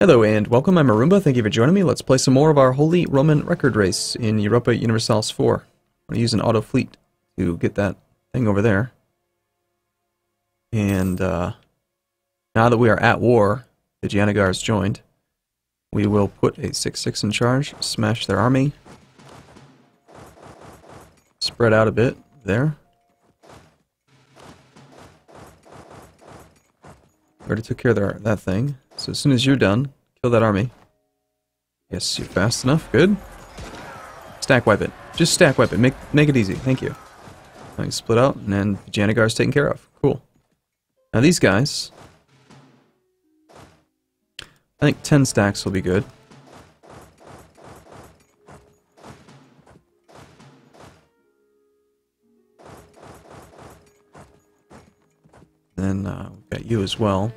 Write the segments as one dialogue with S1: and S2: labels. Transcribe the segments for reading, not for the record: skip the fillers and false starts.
S1: Hello and welcome, I'm Arumba, thank you for joining me. Let's play some more of our Holy Roman Record Race in Europa Universalis IV. I'm going to use an auto fleet to get that thing over there. And now that we are at war, the Janagars joined, we will put a 6-6 in charge, smash their army, spread out a bit there. Already took care of that thing. So as soon as you're done, kill that army. Yes, you're fast enough. Good. Stack wipe it. Just stack wipe it. Make it easy. Thank you. Now you split out, and then the Janagar's taken care of. Cool. Now these guys, I think 10 stacks will be good. Then we've got you as well.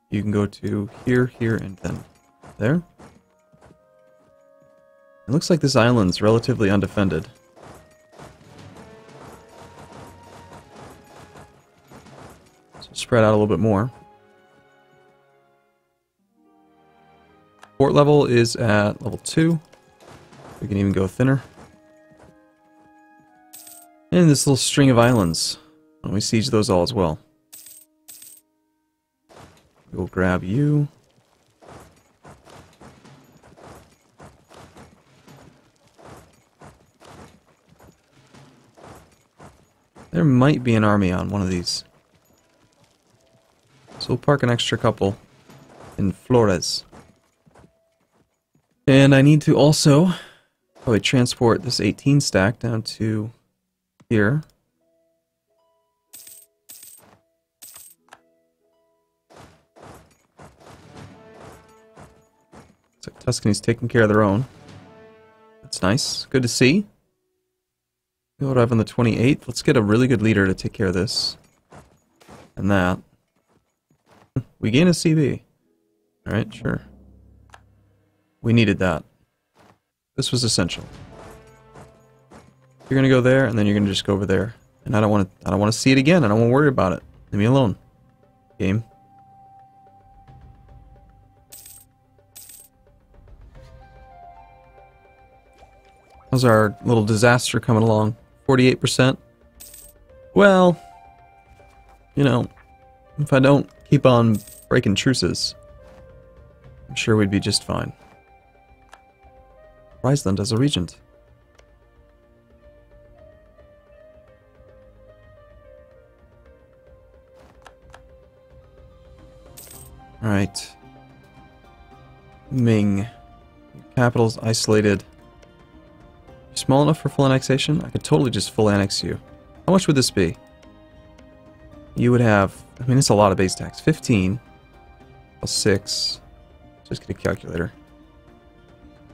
S1: You can go to here, here, and then there. It looks like this island's relatively undefended. So spread out a little bit more. Fort level is at level 2. We can even go thinner. And this little string of islands. Why don't we siege those all as well? We'll grab you. There might be an army on one of these. So we'll park an extra couple in Flores. And I need to also probably transport this 18 stack down to here. Looks like Tuscany's taking care of their own. That's nice. Good to see. We'll arrive on the 28th. Let's get a really good leader to take care of this. And that. We gain a CB. Alright, sure. We needed that. This was essential. You're gonna go there, and then you're gonna just go over there. And I don't want to see it again. I don't want to worry about it. Leave me alone. Game. How's our little disaster coming along? 48%? Well, you know, if I don't keep on breaking truces, I'm sure we'd be just fine. Riseland as a regent. Alright. Ming. Capital's isolated. Small enough for full annexation? I could totally just full annex you. How much would this be? You would have... I mean, it's a lot of base tax. 15 plus 6. Just get a calculator.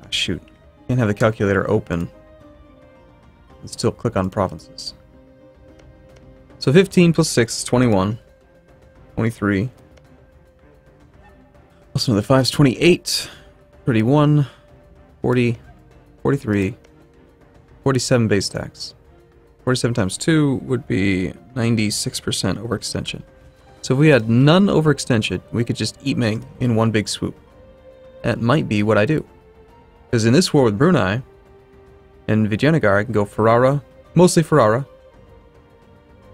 S1: Ah, shoot. Can't have the calculator open and still click on provinces. So 15 plus 6 is 21. 23. Plus another 5 is 28. 31. 40. 43. 47 base tax. 47 times 2 would be 96% overextension. So if we had none overextension, we could just eat Ming in one big swoop. That might be what I do. Because in this war with Brunei and Vijayanagar, I can go Ferrara, mostly Ferrara.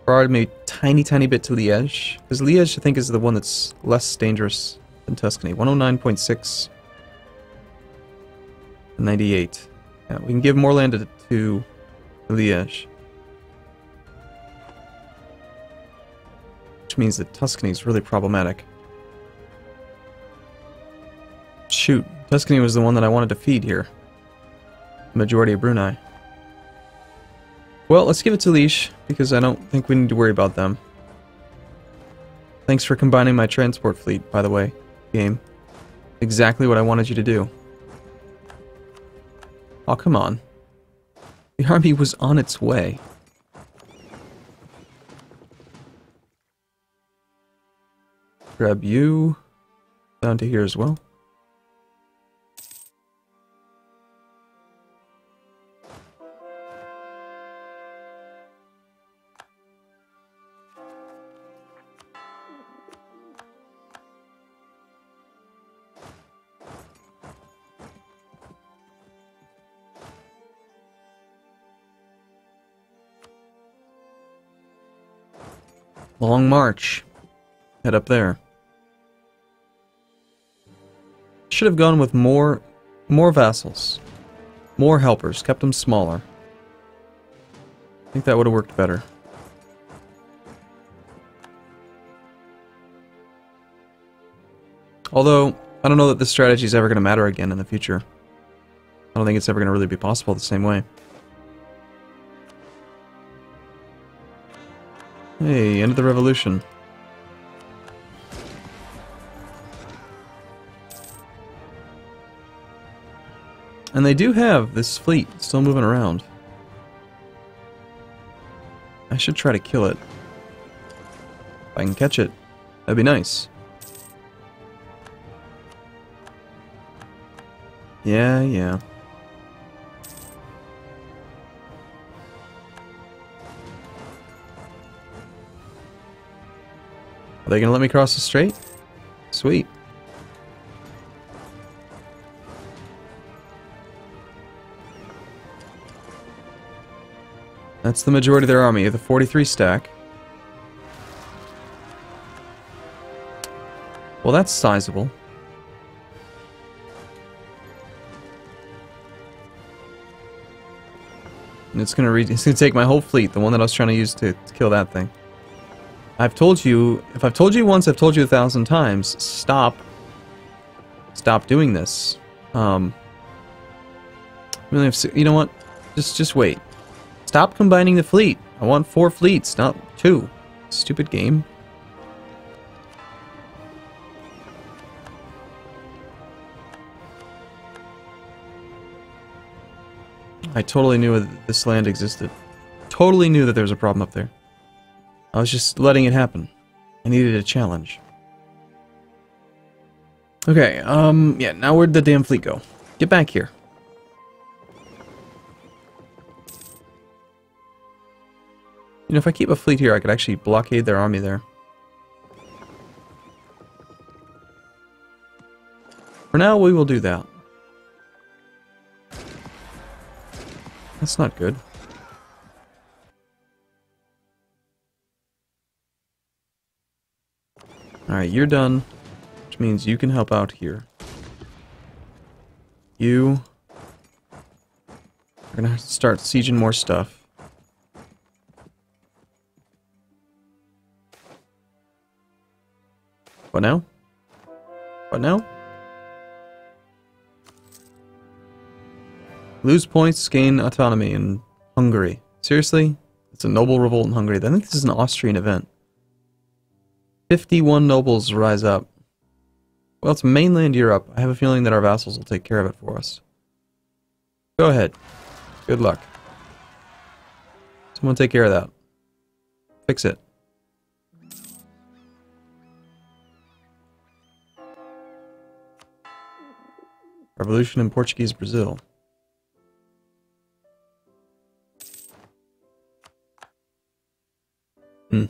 S1: Ferrara maybe tiny bit to Liège. Because Liège, I think, is the one that's less dangerous than Tuscany. 109.6 and 98. Yeah, we can give more land to Liège. Which means that Tuscany is really problematic. Shoot, Tuscany was the one that I wanted to feed here. The majority of Brunei. Well, let's give it to Liège, because I don't think we need to worry about them. Thanks for combining my transport fleet, by the way, game. Exactly what I wanted you to do. Oh, come on. The army was on its way. Grab you down to here as well. Long march. Head up there. Should have gone with more vassals. More helpers. Kept them smaller. I think that would have worked better. Although, I don't know that this strategy is ever going to matter again in the future. I don't think it's ever going to really be possible the same way. Hey, end of the revolution. And they do have this fleet still moving around. I should try to kill it. If I can catch it, that'd be nice. Yeah. Are they gonna let me cross the strait? Sweet. That's the majority of their army, the 43 stack. Well, that's sizable. And it's gonna take my whole fleet, the one that I was trying to use to kill that thing. I've told you, if I've told you once, I've told you 1,000 times, stop doing this. You know what? Just wait. Stop combining the fleet. I want 4 fleets, not 2. Stupid game. I totally knew that this land existed. Totally knew that there was a problem up there. I was just letting it happen. I needed a challenge. Okay, yeah, now where'd the damn fleet go? Get back here. You know, if I keep a fleet here, I could actually blockade their army there. For now, we will do that. That's not good. Alright, you're done. Which means you can help out here. You are gonna have to start sieging more stuff. What now? What now? Lose points, gain autonomy in Hungary. Seriously? It's a noble revolt in Hungary. I think this is an Austrian event. 51 nobles rise up. Well, it's mainland Europe. I have a feeling that our vassals will take care of it for us. Go ahead. Good luck. Someone take care of that. Fix it. Revolution in Portuguese Brazil. I'm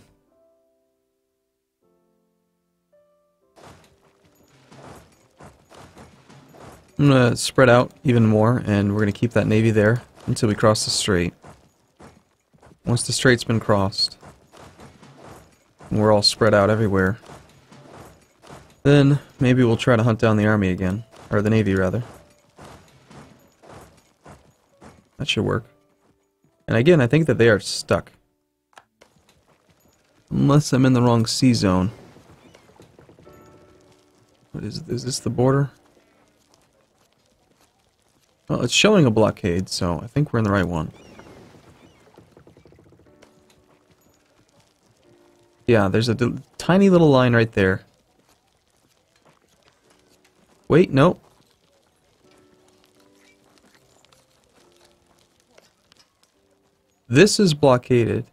S1: gonna spread out even more, and we're gonna keep that navy there until we cross the strait. Once the strait's been crossed, and we're all spread out everywhere, then maybe we'll try to hunt down the army again. Or the navy, rather. That should work. And again, I think that they are stuck. Unless I'm in the wrong sea zone. What is this the border? Well, it's showing a blockade, so I think we're in the right one. Yeah, there's a tiny little line right there. Wait, no. This is blockaded.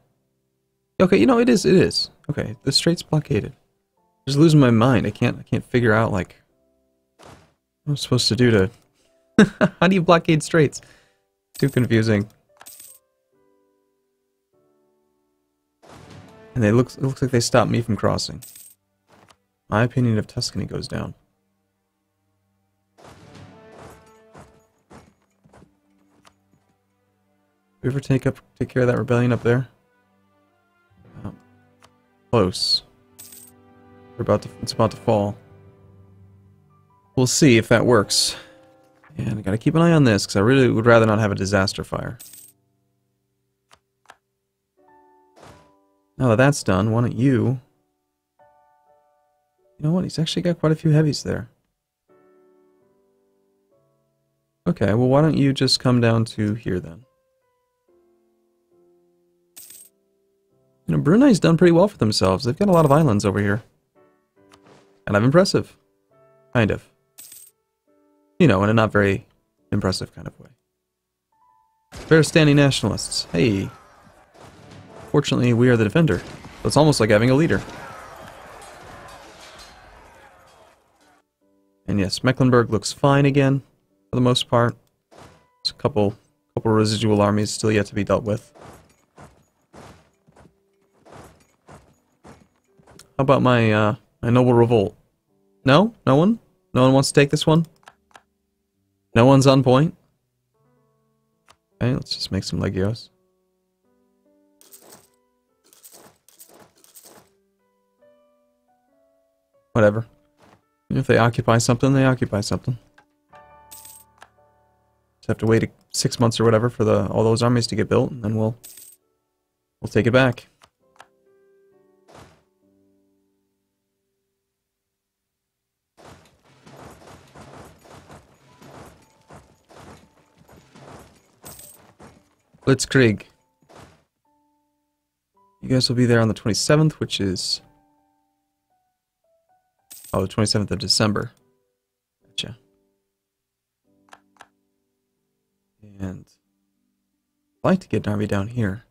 S1: Okay, you know, it is. Okay, the strait's blockaded. I'm just losing my mind. I can't figure out, like, what I'm supposed to do to... How do you blockade straits? Too confusing. And it looks like they stopped me from crossing. My opinion of Tuscany goes down. We ever take care of that rebellion up there? close. It's about to fall. We'll see if that works. And I gotta keep an eye on this, because I really would rather not have a disaster fire. Now that that's done, why don't you... You know what, he's actually got quite a few heavies there. Okay, well why don't you just come down to here then? You know, Brunei's done pretty well for themselves. They've got a lot of islands over here. Kind of impressive. Kind of. You know, in a not very impressive kind of way. Fair standing nationalists. Hey. Fortunately, we are the defender. So it's almost like having a leader. And yes, Mecklenburg looks fine again, for the most part. There's a couple residual armies still yet to be dealt with. How about my noble revolt? No? No one? No one wants to take this one? No one's on point? Okay, let's just make some Legios. Whatever. If they occupy something, they occupy something. Just have to wait 6 months or whatever for all those armies to get built, and then we'll take it back. Blitzkrieg. You guys will be there on the 27th, which is... Oh, the 27th of December. Gotcha. And... I'd like to get an army down here.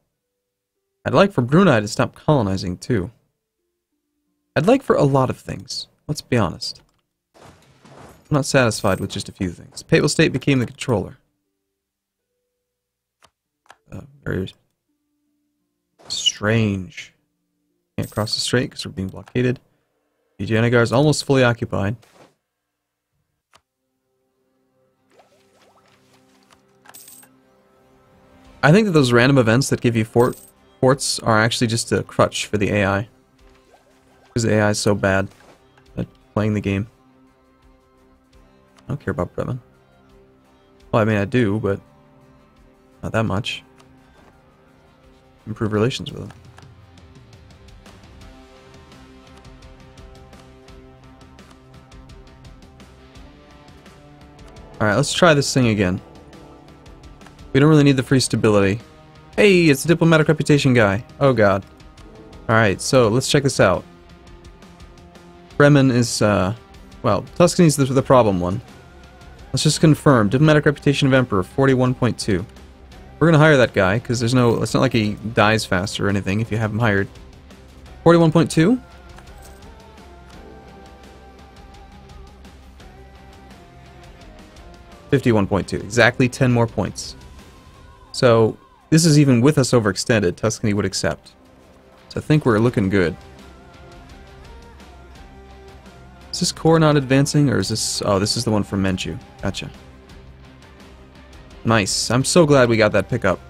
S1: I'd like for Brunei to stop colonizing, too. I'd like for a lot of things. Let's be honest. I'm not satisfied with just a few things. Papal State became the controller. Very strange. Can't cross the strait because we're being blockaded. Vijayanagar is almost fully occupied. I think that those random events that give you forts are actually just a crutch for the AI. Because the AI is so bad at playing the game. I don't care about Bremen. Well, I mean, I do, but not that much. Improve relations with them. Alright, let's try this thing again. We don't really need the free stability. Hey, it's a diplomatic reputation guy. Oh god. Alright, so let's check this out. Bremen is, well, Tuscany's the problem one. Let's just confirm. Diplomatic reputation of Emperor, 41.2. We're gonna hire that guy, because there's no... It's not like he dies faster or anything if you have him hired. 41.2? $51.2. Exactly 10 more points. So, this is even with us overextended, Tuscany would accept. So I think we're looking good. Is this core not advancing, or is this... Oh, this is the one from Menchu. Gotcha. Nice. I'm so glad we got that pickup.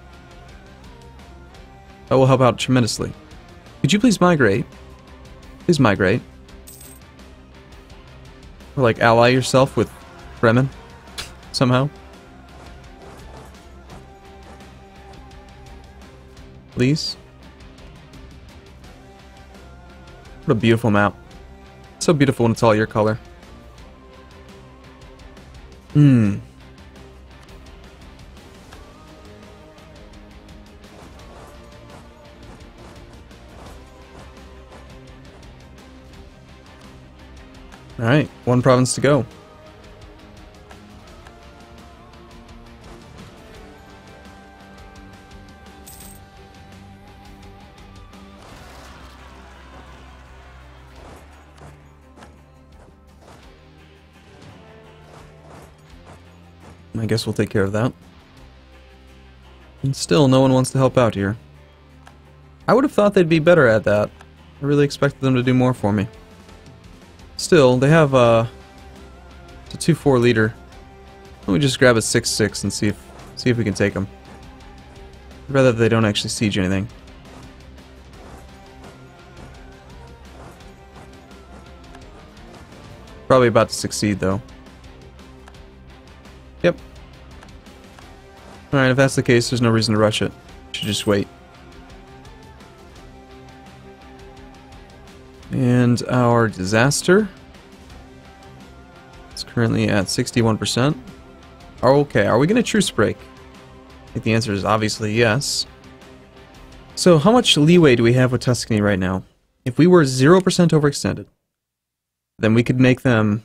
S1: That will help out tremendously. Could you please migrate? Please migrate. Or like ally yourself with Bremen somehow. Please. What a beautiful map. So beautiful when it's all your color. Hmm. Alright, one province to go. I guess we'll take care of that. And still, no one wants to help out here. I would have thought they'd be better at that. I really expected them to do more for me. Still, they have it's a 2-4 leader. Let me just grab a 6-6 and see if we can take them. I'd rather they don't actually siege anything. Probably about to succeed, though. Yep. Alright, if that's the case, there's no reason to rush it. Should just wait. And our disaster is currently at 61%. Okay, are we going to truce break? I think the answer is obviously yes. So how much leeway do we have with Tuscany right now? If we were 0% overextended, then we could make them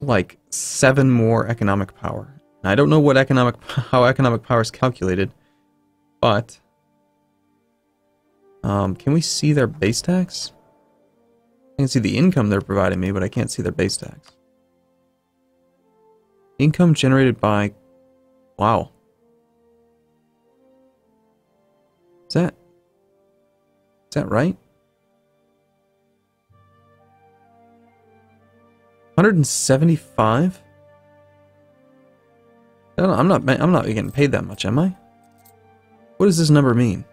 S1: like 7 more economic power. Now, I don't know what how economic power is calculated, but can we see their base tax? I can see the income they're providing me, but I can't see their base tax. Income generated by... Wow. Is that right? 175? I'm not getting paid that much, am I? What does this number mean?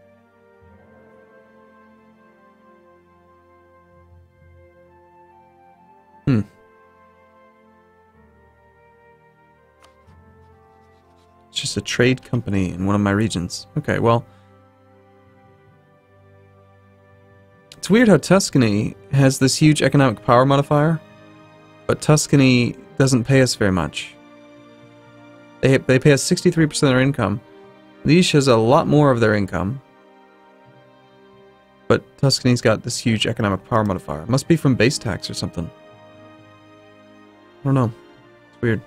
S1: It's just a trade company in one of my regions. Okay, well, it's weird how Tuscany has this huge economic power modifier, but Tuscany doesn't pay us very much. They pay us 63% of their income. Liège has a lot more of their income, but Tuscany's got this huge economic power modifier. It must be from base tax or something. I don't know. It's weird.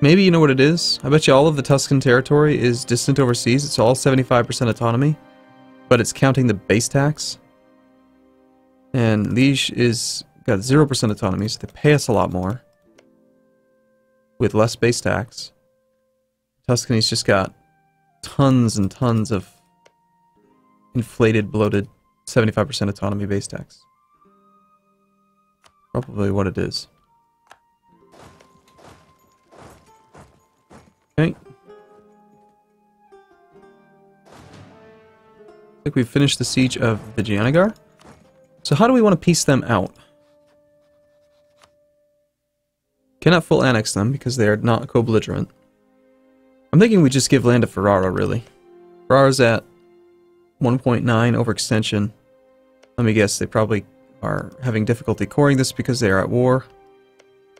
S1: Maybe you know what it is? I bet you all of the Tuscan territory is distant overseas. It's all 75% autonomy, but it's counting the base tax. And Liège is got 0% autonomy, so they pay us a lot more with less base tax. Tuscany's just got tons and tons of inflated, bloated 75% autonomy base tax. Probably what it is. Okay. I think we've finished the siege of Vijayanagar. So how do we want to piece them out? Cannot full annex them because they are not co-belligerent. I'm thinking we just give land to Ferrara, really. Ferrara's at 1.9 overextension. Let me guess, they probably are having difficulty coring this because they are at war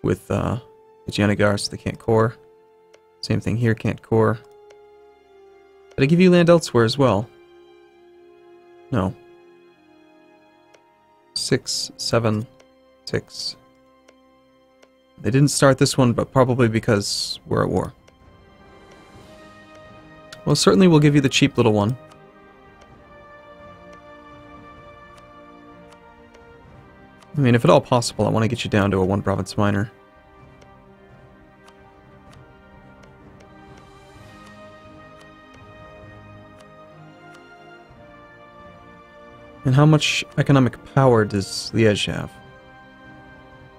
S1: with Vijayanagar, so they can't core. Same thing here, can't core. Did I give you land elsewhere as well? No. 6, 7, 6. They didn't start this one, but probably because we're at war. Well, certainly we'll give you the cheap little one. I mean, if at all possible, I want to get you down to a 1 province minor. And how much economic power does Liège have?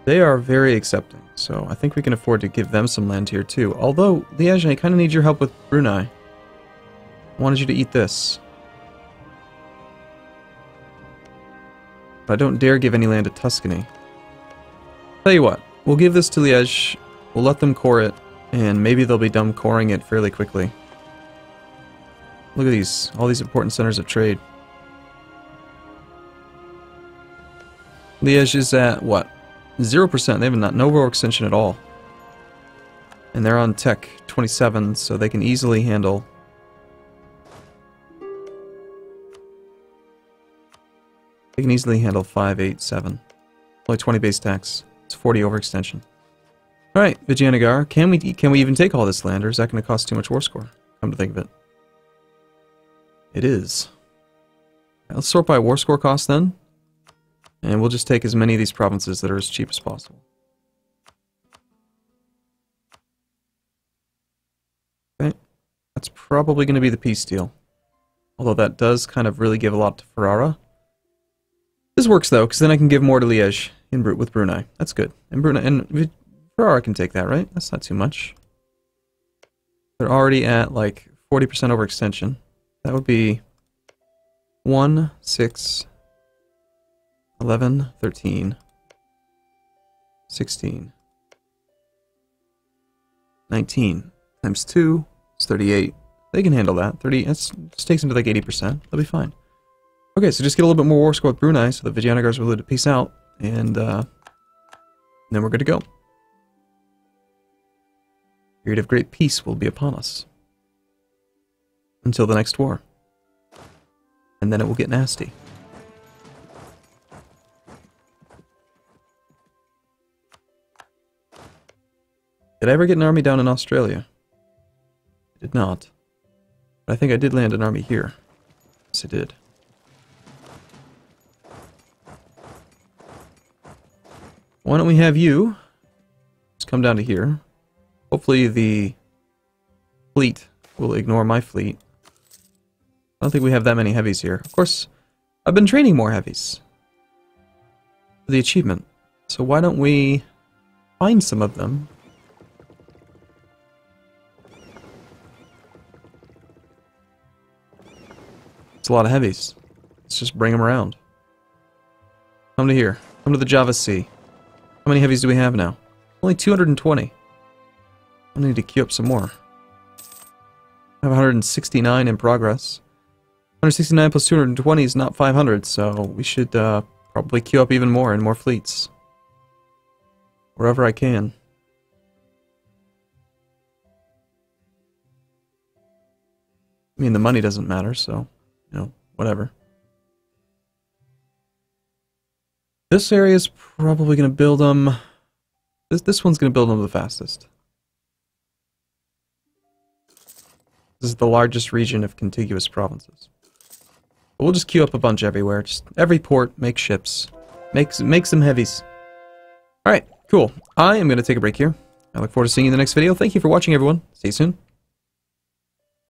S1: They are very accepting, so I think we can afford to give them some land here too. Although, Liège, I kind of need your help with Brunei. I wanted you to eat this. But I don't dare give any land to Tuscany. Tell you what, we'll give this to Liège, we'll let them core it, and maybe they'll be done coring it fairly quickly. Look at these, all these important centers of trade. Liège is at, what, 0%? They have no overextension at all. And they're on Tech 27, so they can easily handle... They can easily handle 5, 8, 7. Only 20 base tax. It's 40 overextension. Alright, Vijayanagar, can we even take all this land, or is that going to cost too much war score? Come to think of it. It is. Let's sort by war score cost then. And we'll just take as many of these provinces that are as cheap as possible. Okay. That's probably going to be the peace deal. Although that does kind of really give a lot to Ferrara. This works though, because then I can give more to Liège with Brunei. That's good. And Ferrara can take that, right? That's not too much. They're already at like 40% overextension. That would be 1, 6... 11, 13, 16. 19 times 2 is 38. They can handle that. 30, that just takes them to like 80%. They'll be fine. Okay, so just get a little bit more war score with Brunei so the Vijayanagars will peace out, and then we're good to go. Period of great peace will be upon us. Until the next war. And then it will get nasty. Did I ever get an army down in Australia? I did not. But I think I did land an army here. Yes, I did. Why don't we have you just come down to here. Hopefully the fleet will ignore my fleet. I don't think we have that many heavies here. Of course, I've been training more heavies for the achievement. So why don't we find some of them? It's a lot of heavies. Let's just bring them around. Come to here. Come to the Java Sea. How many heavies do we have now? Only 220. I need to queue up some more. I have 169 in progress. 169 plus 220 is not 500, so we should probably queue up even more and more fleets. Wherever I can. I mean, the money doesn't matter, so, you know, whatever. This area is probably going to build them... This one's going to build them the fastest. This is the largest region of contiguous provinces. But we'll just queue up a bunch everywhere. Just every port, make ships. Make some heavies. Alright, cool. I am going to take a break here. I look forward to seeing you in the next video. Thank you for watching, everyone. See you soon.